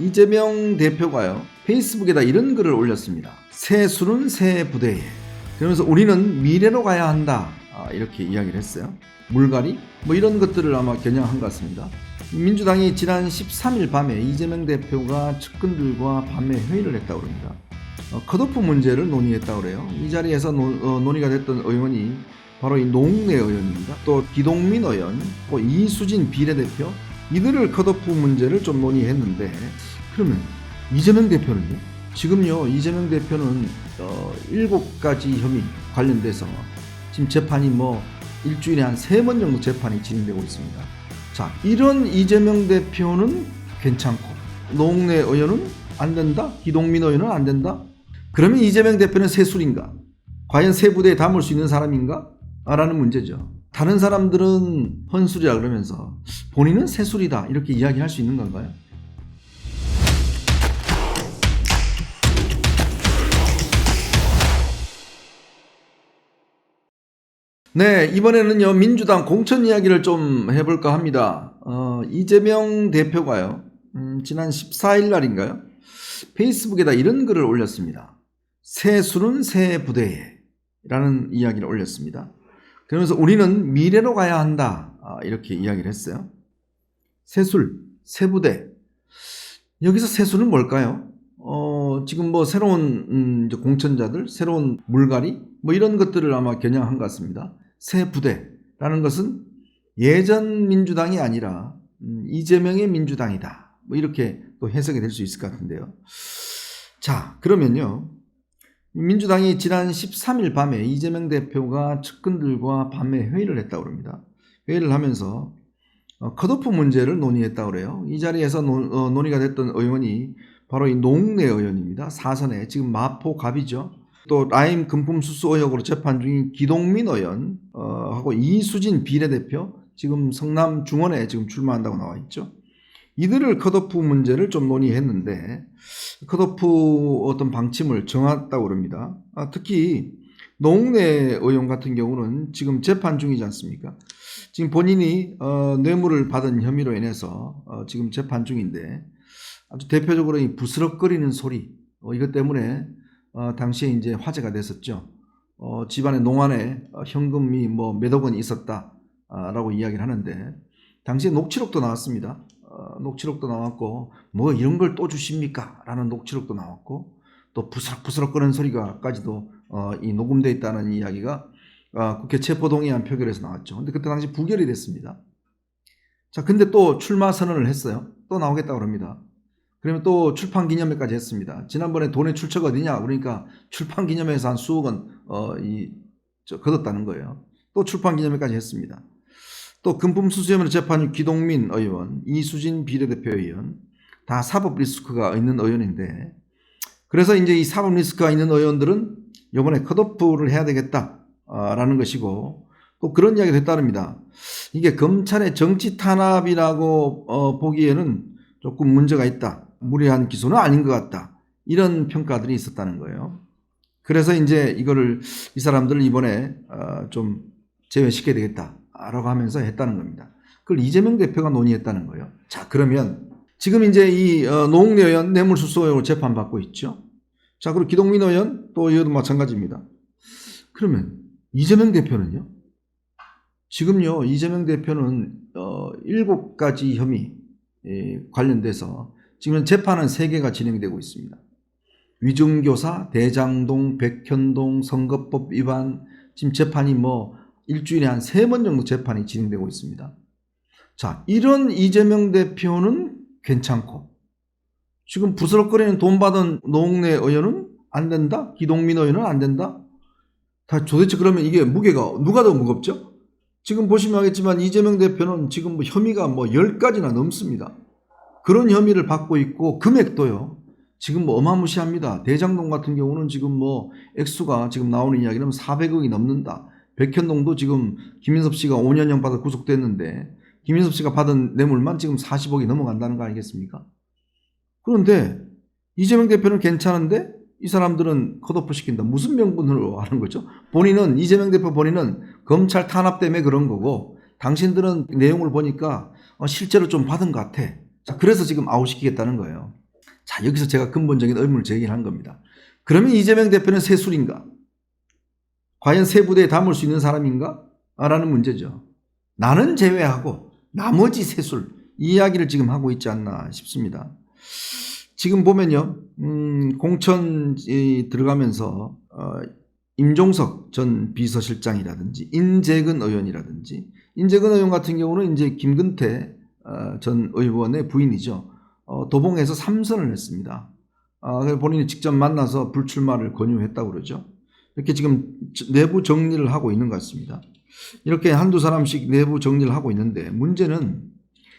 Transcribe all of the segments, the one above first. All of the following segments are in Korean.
이재명 대표가요, 페이스북에다 이런 글을 올렸습니다. 새 술은 새 부대에. 그러면서 우리는 미래로 가야 한다, 이렇게 이야기를 했어요. 물갈이 뭐 이런 것들을 아마 겨냥한 것 같습니다. 민주당이 지난 13일 밤에 이재명 대표가 측근들과 밤에 회의를 했다고 합니다. 컷오프 문제를 논의했다고 그래요. 이 자리에서 논의가 됐던 의원이 바로 이 노웅래 의원입니다. 또 기동민 의원, 또 이수진 비례대표, 이들을 컷오프 문제를 좀 논의했는데, 그러면 이재명 대표는요? 지금요, 이재명 대표는 7가지 혐의 관련돼서 지금 재판이 뭐 일주일에 한 3번 정도 재판이 진행되고 있습니다. 자, 이런 이재명 대표는 괜찮고 노웅래 의원은 안 된다? 기동민 의원은 안 된다? 그러면 이재명 대표는 새술인가? 과연 새 부대에 담을 수 있는 사람인가? 라는 문제죠. 다른 사람들은 헌술이라 그러면서 본인은 새술이다, 이렇게 이야기할 수 있는 건가요? 네, 이번에는요, 민주당 공천 이야기를 좀 해볼까 합니다. 이재명 대표가요, 지난 14일 날인가요? 페이스북에다 이런 글을 올렸습니다. 새 술은 새 부대에 라는 이야기를 올렸습니다. 그러면서 우리는 미래로 가야 한다, 이렇게 이야기를 했어요. 새 술, 새 부대. 여기서 새 술은 뭘까요? 지금 뭐 새로운 공천자들, 새로운 물갈이 뭐 이런 것들을 아마 겨냥한 것 같습니다. 새 부대라는 것은 예전 민주당이 아니라 이재명의 민주당이다, 뭐 이렇게 또 해석이 될 수 있을 것 같은데요. 자, 그러면요, 민주당이 지난 13일 밤에 이재명 대표가 측근들과 밤에 회의를 했다고 합니다. 회의를 하면서 컷오프 문제를 논의했다고 그래요. 이 자리에서 논의가 됐던 의원이 바로 이 노웅래 의원입니다. 사선에 지금 마포갑이죠. 또 라임 금품 수수 의혹으로 재판 중인 기동민 의원 하고 이수진 비례대표, 지금 성남 중원에 지금 출마한다고 나와 있죠. 이들을 컷오프 문제를 좀 논의했는데, 컷오프 어떤 방침을 정했다고 합니다. 특히 노웅래 의원 같은 경우는 지금 재판 중이지 않습니까? 지금 본인이 뇌물을 받은 혐의로 인해서 지금 재판 중인데, 아주 대표적으로 이 부스럭거리는 소리, 이것 때문에 당시에 이제 화제가 됐었죠. 집안의 농안에 현금이 뭐 몇억 원이 있었다라고 이야기를 하는데, 당시에 녹취록도 나왔습니다. 녹취록도 나왔고, 뭐 이런 걸 또 주십니까? 라는 녹취록도 나왔고, 또 부스럭부스럭 거리는 소리가까지도 이 녹음되어 있다는 이야기가 국회 체포동의안 표결에서 나왔죠. 근데 그때 당시 부결이 됐습니다. 자, 근데 또 출마 선언을 했어요. 또 나오겠다고 합니다. 그러면 또 출판 기념회까지 했습니다. 지난번에 돈의 출처가 어디냐? 그러니까 출판 기념회에서 한 수억 원 거뒀다는 거예요. 또 출판 기념회까지 했습니다. 또 금품 수수 혐의로 재판 중 기동민 의원, 이수진 비례대표 의원, 다 사법 리스크가 있는 의원인데, 그래서 이제 이 사법 리스크가 있는 의원들은 이번에 컷오프를 해야 되겠다라는 것이고, 또 그런 이야기가 됐다릅니다. 이게 검찰의 정치 탄압이라고 보기에는 조금 문제가 있다, 무리한 기소는 아닌 것 같다, 이런 평가들이 있었다는 거예요. 그래서 이제 이거를 이 사람들을 이번에 좀 제외시켜야 되겠다라고 하면서 했다는 겁니다. 그걸 이재명 대표가 논의했다는 거예요. 자, 그러면 지금 이제 이 노웅래 의원 뇌물수수 의혹으로 재판받고 있죠. 자, 그리고 기동민 의원 또 이것도 마찬가지입니다. 그러면 이재명 대표는요? 지금요, 이재명 대표는 7가지 혐의 관련돼서 지금 재판은 3개가 진행되고 있습니다. 위증교사, 대장동, 백현동, 선거법 위반, 지금 재판이 뭐 일주일에 한 3번 정도 재판이 진행되고 있습니다. 자, 이런 이재명 대표는 괜찮고, 지금 부스럭거리는 돈 받은 노웅래 의원은 안 된다? 기동민 의원은 안 된다? 다 도대체 그러면 이게 무게가 누가 더 무겁죠? 지금 보시면 알겠지만 이재명 대표는 지금 뭐 혐의가 뭐 10가지나 넘습니다. 그런 혐의를 받고 있고, 금액도요, 지금 뭐 어마무시합니다. 대장동 같은 경우는 지금 뭐 액수가 지금 나오는 이야기는 400억이 넘는다. 백현동도 지금 김인섭 씨가 5년형 받아 구속됐는데, 김인섭 씨가 받은 뇌물만 지금 40억이 넘어간다는 거 아니겠습니까? 그런데 이재명 대표는 괜찮은데 이 사람들은 컷오프 시킨다. 무슨 명분으로 하는 거죠? 본인은, 이재명 대표 본인은 검찰 탄압 때문에 그런 거고, 당신들은 내용을 보니까 실제로 좀 받은 것 같아. 자, 그래서 지금 아웃시키겠다는 거예요. 자, 여기서 제가 근본적인 의문을 제기한 겁니다. 그러면 이재명 대표는 세술인가? 과연 세 부대에 담을 수 있는 사람인가? 라는 문제죠. 나는 제외하고 나머지 세술, 이 이야기를 지금 하고 있지 않나 싶습니다. 지금 보면요, 공천 들어가면서 임종석 전 비서실장이라든지 인재근 의원이라든지, 인재근 의원 같은 경우는 이제 김근태 전 의원의 부인이죠. 도봉에서 3선을 했습니다. 그래서 본인이 직접 만나서 불출마를 권유했다고 그러죠. 이렇게 지금 내부 정리를 하고 있는 것 같습니다. 이렇게 한두 사람씩 내부 정리를 하고 있는데, 문제는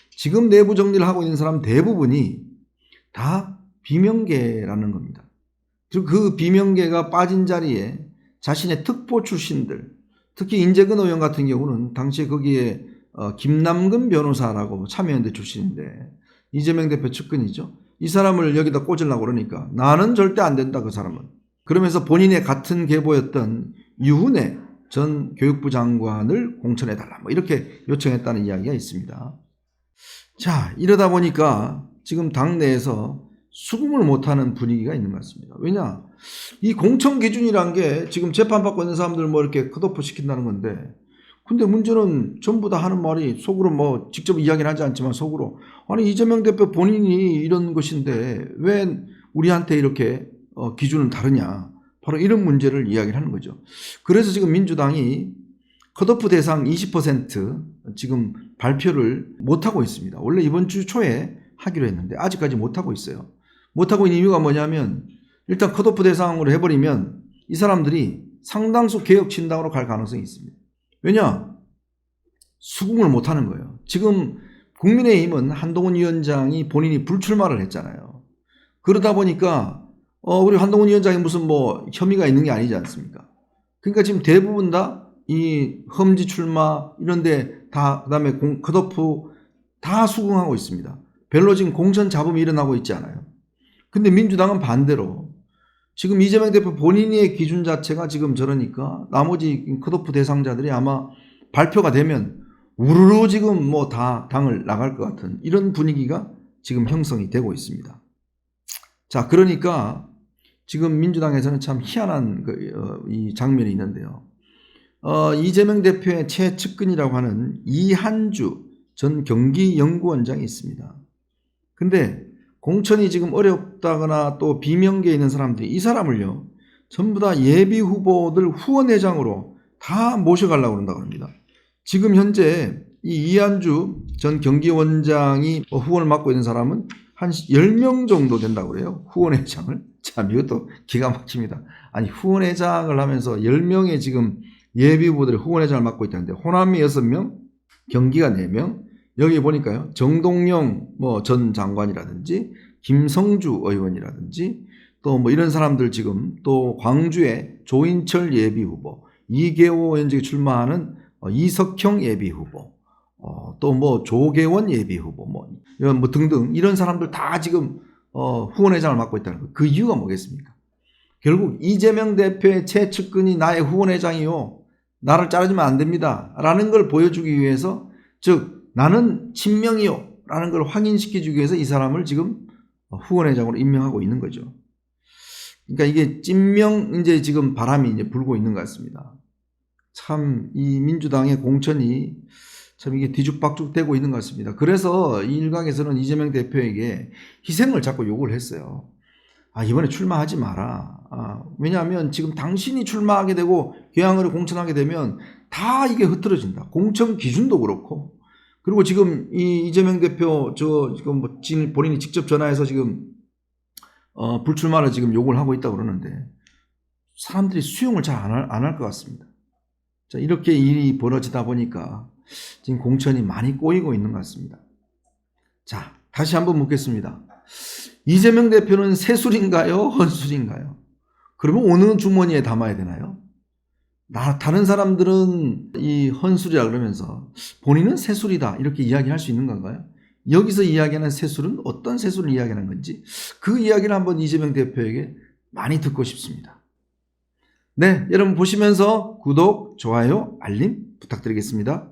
지금 내부 정리를 하고 있는 사람 대부분이 다 비명계라는 겁니다. 그리고 그 비명계가 빠진 자리에 자신의 특보 출신들, 특히 인재근 의원 같은 경우는 당시에 거기에 김남근 변호사라고 참여연대 출신인데 이재명 대표 측근이죠. 이 사람을 여기다 꽂으려고 그러니까 나는 절대 안 된다, 그 사람은. 그러면서 본인의 같은 계보였던 유은혜 전 교육부 장관을 공천해달라, 뭐 이렇게 요청했다는 이야기가 있습니다. 자, 이러다 보니까 지금 당내에서 수긍을 못하는 분위기가 있는 것 같습니다. 왜냐? 이 공천 기준이란 게 지금 재판받고 있는 사람들 뭐 이렇게 컷오프 시킨다는 건데, 근데 문제는 전부 다 하는 말이 속으로, 뭐 직접 이야기는 하지 않지만 속으로, 아니 이재명 대표 본인이 이런 것인데 왜 우리한테 이렇게 기준은 다르냐, 바로 이런 문제를 이야기를 하는 거죠. 그래서 지금 민주당이 컷오프 대상 20% 지금 발표를 못하고 있습니다. 원래 이번 주 초에 하기로 했는데 아직까지 못하고 있어요. 못하고 있는 이유가 뭐냐면, 일단 컷오프 대상으로 해버리면 이 사람들이 상당수 개혁 친당으로 갈 가능성이 있습니다. 왜냐? 수긍을 못하는 거예요. 지금 국민의힘은 한동훈 위원장이 본인이 불출마를 했잖아요. 그러다 보니까 우리 한동훈 위원장이 무슨 뭐 혐의가 있는 게 아니지 않습니까? 그러니까 지금 대부분 다 이 험지 출마 이런데 다, 그다음에 컷오프 다 수긍하고 있습니다. 별로 지금 공천 잡음이 일어나고 있지 않아요. 근데 민주당은 반대로 지금 이재명 대표 본인의 기준 자체가 지금 저러니까 나머지 컷오프 대상자들이 아마 발표가 되면 우르르 지금 뭐 다 당을 나갈 것 같은 이런 분위기가 지금 형성이 되고 있습니다. 자, 그러니까 지금 민주당에서는 참 희한한 이 장면이 있는데요. 이재명 대표의 최측근이라고 하는 이한주 전 경기연구원장이 있습니다. 근데 공천이 지금 어렵다거나 또 비명계에 있는 사람들이 이 사람을요, 전부 다 예비 후보들 후원회장으로 다 모셔가려고 그런다고 합니다. 지금 현재 이 이한주 전 경기원장이 후원을 맡고 있는 사람은 한 10명 정도 된다고 그래요. 후원회장을. 참, 이것도 기가 막힙니다. 아니, 후원회장을 하면서 10명의 지금 예비 후보들의 후원회장을 맡고 있다는데, 호남이 6명, 경기가 4명, 여기 보니까요, 정동영 뭐 전 장관이라든지 김성주 의원이라든지 또 뭐 이런 사람들, 지금 또 광주의 조인철 예비 후보, 이계호 현직에 출마하는 이석형 예비 후보, 또 뭐 조계원 예비 후보, 뭐 등등 이런 사람들 다 지금 후원회장을 맡고 있다는 거예요. 그 이유가 뭐겠습니까? 결국 이재명 대표의 최측근이 나의 후원회장이요, 나를 자르지면 안 됩니다 라는 걸 보여주기 위해서, 즉 나는 친명이요 라는 걸 확인시켜주기 위해서 이 사람을 지금 후원회장으로 임명하고 있는 거죠. 그러니까 이게 찐명 이제 지금 바람이 이제 불고 있는 것 같습니다. 참 이 민주당의 공천이 참 이게 뒤죽박죽 되고 있는 것 같습니다. 그래서 이 일각에서는 이재명 대표에게 희생을 자꾸 요구를 했어요. 이번에 출마하지 마라. 왜냐하면 지금 당신이 출마하게 되고 개항을 공천하게 되면 다 이게 흐트러진다. 공천 기준도 그렇고. 그리고 지금 이 이재명 대표 지금 뭐 본인이 직접 전화해서 지금 불출마를 지금 요구를 하고 있다고 그러는데 사람들이 수용을 잘 안 할 것 같습니다. 자, 이렇게 일이 벌어지다 보니까 지금 공천이 많이 꼬이고 있는 것 같습니다. 자, 다시 한번 묻겠습니다. 이재명 대표는 세술인가요? 헌술인가요? 그러면 어느 주머니에 담아야 되나요? 다른 사람들은 이 헌술이라 그러면서 본인은 세술이다 이렇게 이야기할 수 있는 건가요? 여기서 이야기하는 세술은 어떤 세술을 이야기하는 건지 그 이야기를 한번 이재명 대표에게 많이 듣고 싶습니다. 네, 여러분 보시면서 구독, 좋아요, 알림 부탁드리겠습니다.